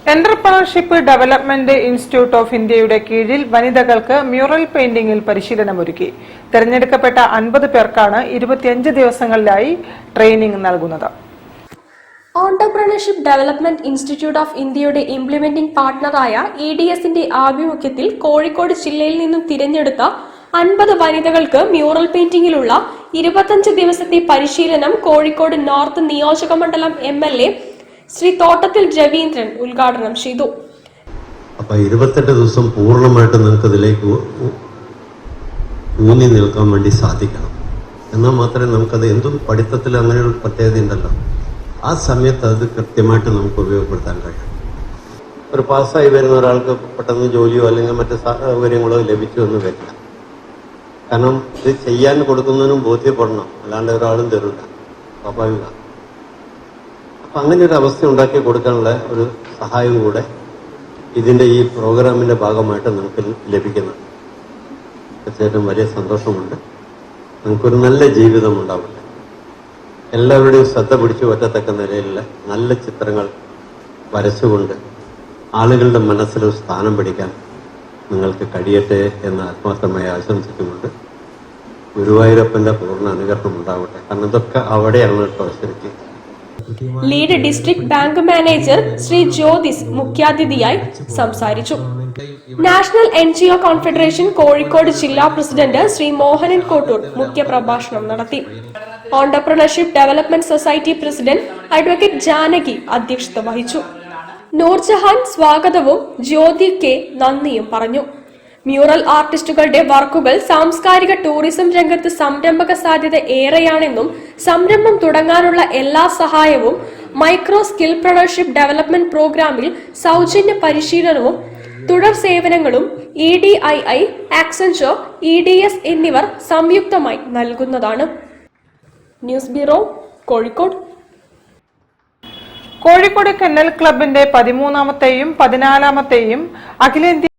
Entrepreneurship development institute of ഇന്ത്യയുടെ കീഴിൽ വനിതകൾക്ക് മ്യൂറൽ പെയിന്റിംഗിൽ പരിശീലനമൊരുക്കി. തെരഞ്ഞെടുക്കപ്പെട്ട 50 പേർക്കാണ് 25 ദിവസങ്ങളിലായി ട്രെയിനിംഗ് നൽകുന്നത്. ഓണ്ടർപ്രണർഷിപ്പ് ഡെവലപ്മെന്റ് ഇൻസ്റ്റിറ്റ്യൂട്ട് ഓഫ് ഇന്ത്യയുടെ ഇംപ്ലിമെന്റിംഗ് പാർട്ണറായ EDSന്റെ ആഭിമുഖ്യത്തിൽ കോഴിക്കോട് ജില്ലയിൽ നിന്നും തിരഞ്ഞെടുത്ത 50 വനിതകൾക്ക് മ്യൂറൽ പെയിന്റിംഗിലുള്ള 25 ദിവസത്തെ പരിശീലനം കോഴിക്കോട് നോർത്ത് നിയോജകമണ്ഡലം MLA ശ്രീ തോട്ടത്തിൽ രവീന്ദ്രൻ ഉദ്ഘാടനം ചെയ്തു. അപ്പോൾ 28 ദിവസം പൂർണ്ണമായിട്ട് നിങ്ങൾക്ക് ഇതിലേക്ക് ഊന്നി നിൽക്കാൻ വേണ്ടി സാധിക്കണം. എന്നാൽ മാത്രമേ നമുക്കത് എന്തും പഠിത്തത്തിൽ അങ്ങനെ ഒരു പ്രത്യേകത ഉണ്ടല്ലോ, ആ സമയത്ത് അത് കൃത്യമായിട്ട് നമുക്ക് ഉപയോഗപ്പെടുത്താൻ കഴിയും. ഒരു പാസ്സായി വരുന്ന ഒരാൾക്ക് പെട്ടെന്ന് ജോലിയോ അല്ലെങ്കിൽ മറ്റ് സൗകര്യങ്ങളോ ലഭിച്ചു എന്ന് വരില്ല. കാരണം ഇത് ചെയ്യാൻ കൊടുക്കുന്നതിനും ബോധ്യപ്പെടണം, അല്ലാണ്ട് ഒരാളും തരില്ല, സ്വാഭാവിക. അപ്പം അങ്ങനെ ഒരു അവസ്ഥ ഉണ്ടാക്കി കൊടുക്കാനുള്ള ഒരു സഹായവും കൂടെ ഇതിൻ്റെ ഈ പ്രോഗ്രാമിൻ്റെ ഭാഗമായിട്ട് നമുക്ക് ലഭിക്കുന്നുണ്ട്. തീർച്ചയായിട്ടും വലിയ സന്തോഷമുണ്ട്. നമുക്കൊരു നല്ല ജീവിതം ഉണ്ടാവില്ല. എല്ലാവരുടെയും ശ്രദ്ധ പിടിച്ചു പറ്റത്തക്ക നിലയിലുള്ള നല്ല ചിത്രങ്ങൾ വരച്ചുകൊണ്ട് ആളുകളുടെ മനസ്സിൽ സ്ഥാനം പിടിക്കാൻ നിങ്ങൾക്ക് കഴിയട്ടെ എന്ന് ആത്മാർത്ഥമായി ആശംസിക്കുന്നുണ്ട്. ഗുരുവായൂരപ്പന്റെ പൂർണ്ണ അനുഗ്രഹം ഉണ്ടാവട്ടെ. കാരണം ഇതൊക്കെ അവിടെയാണ് കേട്ടോ ശരിക്കും. Lead district bank manager Shri Jyothis മുഖ്യാതിഥിയായി സംസാരിച്ചു. നാഷണൽ NGO കോൺഫെഡറേഷൻ കോഴിക്കോട് ജില്ലാ പ്രസിഡന്റ് ശ്രീ മോഹനൻ കോട്ടൂർ മുഖ്യപ്രഭാഷണം നടത്തി. Entrepreneurship development society president advocate Janaki അധ്യക്ഷത വഹിച്ചു. നൂർജഹാൻ സ്വാഗതവും ജ്യോതി കെ നന്ദിയും പറഞ്ഞു. മ്യൂറൽ ആർട്ടിസ്റ്റുകളുടെ വർക്കുകൾ സാംസ്കാരിക ടൂറിസം രംഗത്ത് സംരംഭക സാധ്യത ഏറെയാണെന്നും സംരംഭം തുടങ്ങാനുള്ള എല്ലാ സഹായവും മൈക്രോ സ്കിൽപ്രണർഷിപ്പ് ഡെവലപ്മെന്റ് പ്രോഗ്രാമിൽ സൗജന്യ പരിശീലനവും തുടർ സേവനങ്ങളും EDII, ആക്സെഞ്ചർ, EDS എന്നിവർ സംയുക്തമായി നൽകുന്നതാണ്. News bureau, Kozhikode. Kozhikode kennel ക്ലബിന്റെ 13ാമത്തെയും 14ാമത്തെയും അഖിലേന്ത്യാ